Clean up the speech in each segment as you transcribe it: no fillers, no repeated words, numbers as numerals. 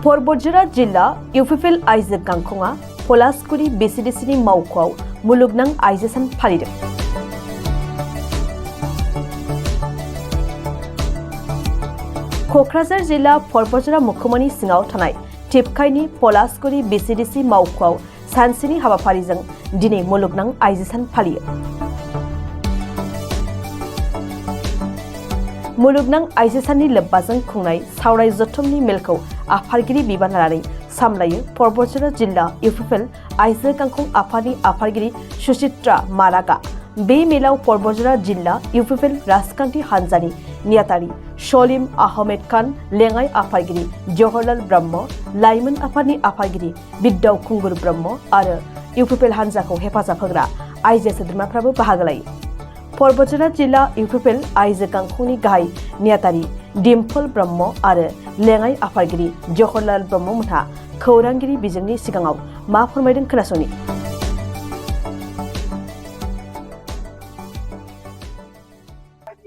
Porbojra Jilla, UFFL Isaac Gangkonga, Polaskuri BCDCनि मावख'आव मुलुगनां आइजो सान फालिदों। क'क्राझार जिल्ला परबजरा मुखुमानि सिङाव थानाय टिपकाइनि पलासकुरि BCDC मावख'आव सानसेनि हाबाफारिजों दिनै मुलुगनां आइजो सान फालियो। मुलुगनां आइजो साननि लोब्बाजों खुंनाय सावराय जथुमनि मेलखौ आफादगिरि बिबान लानानै सामलायो परबजरा जिल्ला UFFL आइजो गांखं आफादनि आफादगिरि सुचित्रा मारागा। बे मेलाव परबजरा जिल्ला UFFL राजखान्थि हान्जानि नेतारि सलिम आहमेद खान, लेङाइ आफादगिरि जवाहरलाल ब्रह्म, लाइमोन आफादनि आफादगिरि बिद्दाव खुंगुर ब्रह्म आरो UFFL हान्जाखौ हेफाजाब होग्रा आइजो सोद्रोमाफ्राबो बाहागो लायो। परबजरा जिल्ला UFFL आइजो गांखंनि गाहाय नेतारि डिम्पल ब्रह्म आरो लेङाइ आफादगिरि जवाहरलाल ब्रह्म मोनहा खौरांगिरि बिजोंनि सिगाङाव मा फोरमायदों खोनासंनि।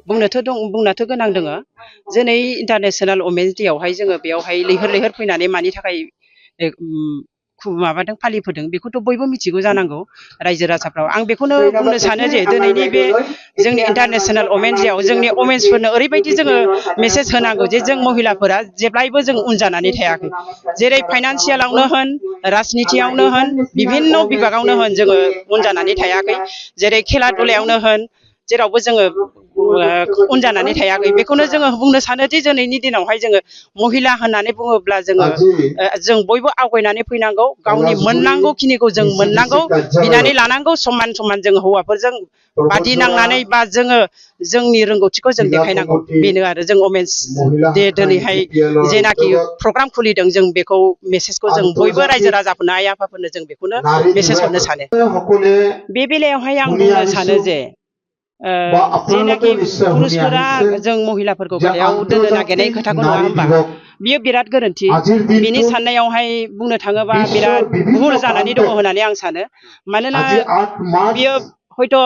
बुंनोथ' गोनां दङ। दिनै इन्टारनेशनेल वमेन्स डे आवहाय जोङो बेयावहाय लैहोर फैनानै मानि थाखाय माबादों फालिबोदों बेखौथ' बयबो मिथिगौ जानांगौ रायजो राजाफ्राव। आं बेखौनो बुंनो सानो जे दिनैनि बे जोंनि इन्टारनेशनेल वमेन्स डे आव जोंनि वमेन्सफोरनो ओरैबायदि जोङो मेसेज होनांगौ जे जों महिलाफोरा जेब्लायबो जों उन जानानै थायाखै। जेरै फाइनान्सियेलावनो होन, राजनितियावनो होन, बिभिन्न बिभागावनो होन जोङो उन जानानै थायाखै। जेरै खेला दुलायावनो होन, जेरावबो जोङो उन जानानै थायाखै। बेखौनो जोङो बुंनो सानो दि दिनैनि दिनावहाय जोङो महिला होननानै बुङोब्ला जों बयबो आवगायनानै फैनांगौ। गावनि मोननांगौ खिनिखौ जों मोननांगौ, बिनानै लानांगौ। समान समान जों हौवाफोरजों बादि नांनानै बा जोङो जोंनि रोंगौथिखौ जों देखायनांगौ। बेनो आरो जों वमेन्स डे दिनैहाय जेनाखि प्रग्राम खुलिदों जों बेखौ मेसेजखौ जों बयबो रायजो राजाफोरनो, आइ आफाफोरनो जों बेखौनो मेसेज हरनो सानो। बे बेलायावहाय आं बुंनो सानो जे जेनाखि पुरुषफोरा जों महिलाफोरखौ गाहायाव दोननो नागिरनाय खोथाखौ नङा होमबा, बियो बिराद गोरोन्थि। बिनि साननायावहाय बुंनो थाङोबा बिराद भुल जानानै दङ होननानै आं सानो। मानोना बियो हयथ'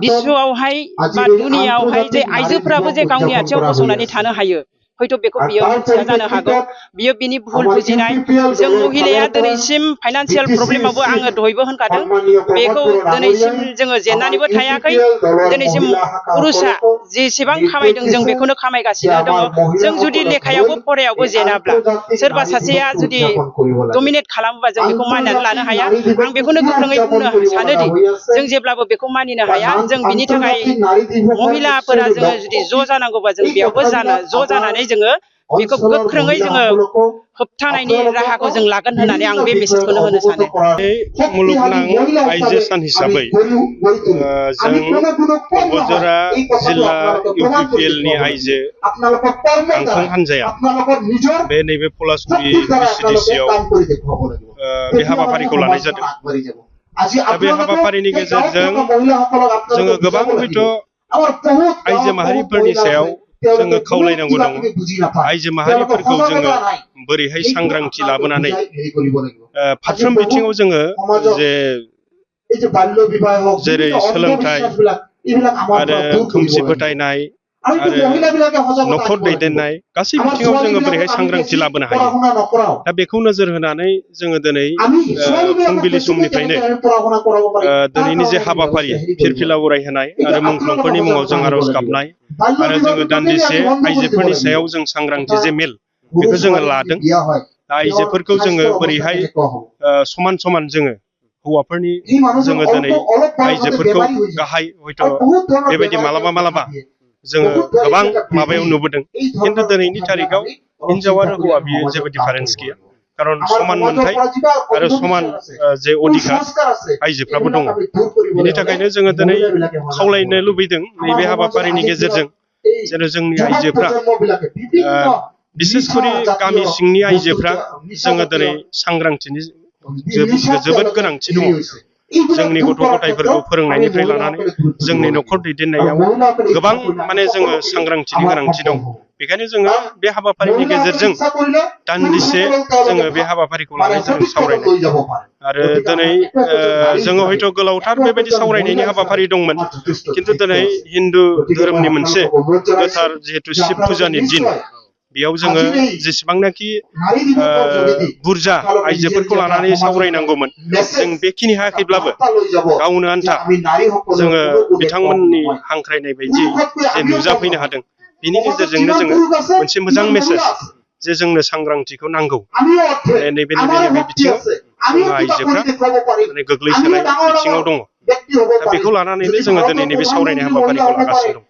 बिश्वआवहाय बा दुनियावहाय जे आइजोफोराबो जे गावनि आथिङाव गसंनानै थानो हायो, हयथ' बेखौ बियो मिथिया जानो हागौ। बियो बिनि भुल बुजिनाय। जों महिलाया दिनैसिम फाइनान्सियेल प्रब्लेमावबो आङो दहायबो होनखादों, बेखौ दिनैसिम जोङो जेननानैबो थायाखै। दिनैसिम पुरुषा जेसेबां खामायदों जों बेखौनो खामायगासिनो दङ। जों जुदि लेखायावबो फरायावबो जेनाब्ला, सोरबा सासेया जुदि डमिनेट खालामोबा जों बेखौ मानिनानै लानो हाया। आं बेखौनो गोख्रोङै बुंनो सानोदि जों जेब्लाबो बेखौ मानिनो हाया। जों बिनि थाखाय महिलाफोरा जोङो जुदि ज' जानांगौबा जों बेयावबो ज' जानानै जोङो बेखौ गोख्रोङै जोङो होबथानायनि राहाखौ जों लागोन होननानै आं बे मेसेजखौनो होनो सानो। मुलुगनां आइजो सान हिसाबै जों परबजरा जिल्ला UFFL नि आइजो गांखं हान्जाया बे नैबे पलासकुरि BCDC आव बे हाबाफारिखौ लानाय जादों। दा बे हाबाफारिनि गेजेरजों जोङो गोबां हयथ' आइजो माहारिफोरनि सायाव जोङो खावलायनांगौ दङ। आइजो माहारिफोरखौ जोङो बोरैहाय सांग्रांथि लाबोनानै फारफ्रोम बिथिङाव जोङो जेरै सोलोंथाइ आरो खोमसि फोथायनाय आरो न'खर दैदेननाय गासै बिथिङाव जोङो बोरैहाय सांग्रांथि लाबोनो हायो। दा बेखौ नोजोर होनानै जोङो दिनै फुंबिलि समनिफ्रायनो दिनैनि जे हाबाफारि फिरफिला उरायहोनाय आरो मुंख्लंफोरनि मुङाव जों आर'ज गाबनाय आरो जोङो दान्दिसे आइजोफोरनि सायाव जों सांग्रांथि जे मेल बेखौ जोङो लादों। आइजोफोरखौ जोङो बोरैहाय समान समान जोङो हौवाफोरनि जोङो दिनै आइजोफोरखौ गाहाय हयथ' बेबायदि मालाबा जोङो गोबां माबायाव नुबोदों। खिन्थु दिनैनि थारिखआव हिनजाव आरो हौवा बियो जेबो डिफारेन्स गैया। खारन समान मोनथाय आरो समान जे अधिकार आइजोफ्राबो दङ। बिनि थाखायनो जोङो दिनै खावलायनो लुबैदों नैबे हाबाफारिनि गेजेरजों जेन' जोंनि आइजोफ्रा बिसेसकरि गामि सिंनि आइजोफ्रा जोङो दिनै सांग्रांथिनि जोबोद गोनांथि दङ। जोंनि गथ' गथायफोरखौ फोरोंनायनिफ्राय लानानै जोंनि न'खर दैदेननायाव गोबां माने जोङो सांग्रांथिनि गोनांथि दं। बेखायनो जोङो बे हाबाफारिनि गेजेरजों दान्दिसे जोङो बे हाबाफारिखौ लानाय जादों सावरायनाय। आरो दिनै जोङो हयथ' गोलावथार बेबायदि सावरायनायनि हाबाफारि दंमोन। खिन्थु दिनै हिन्दु धोरोमनि मोनसे गोथार जिहेतु शिब फुजानि दिन, बेयाव जोङो जेसेबांनाखि बुरजा आइजोफोरखौ लानानै सावरायनांगौमोन जों बेखिनि हायाखैब्लाबो गावनो आन्था जोङो बिथांमोननि हांख्रायनाय बायदि जे नुजाफैनो हादों बिनि गेजेरजोंनो जोङो मोनसे मोजां मेसेज जे जोंनो सांग्रांथिखौ नांगौ नैबे बिथिङाव जोंहा आइजोफ्रा माने गोग्लैसोनाय बिथिङाव दङ दा बेखौ लानानैनो जोङो दिनै नैबे सावरायनाय हाबाफारिखौ लागासिनो दं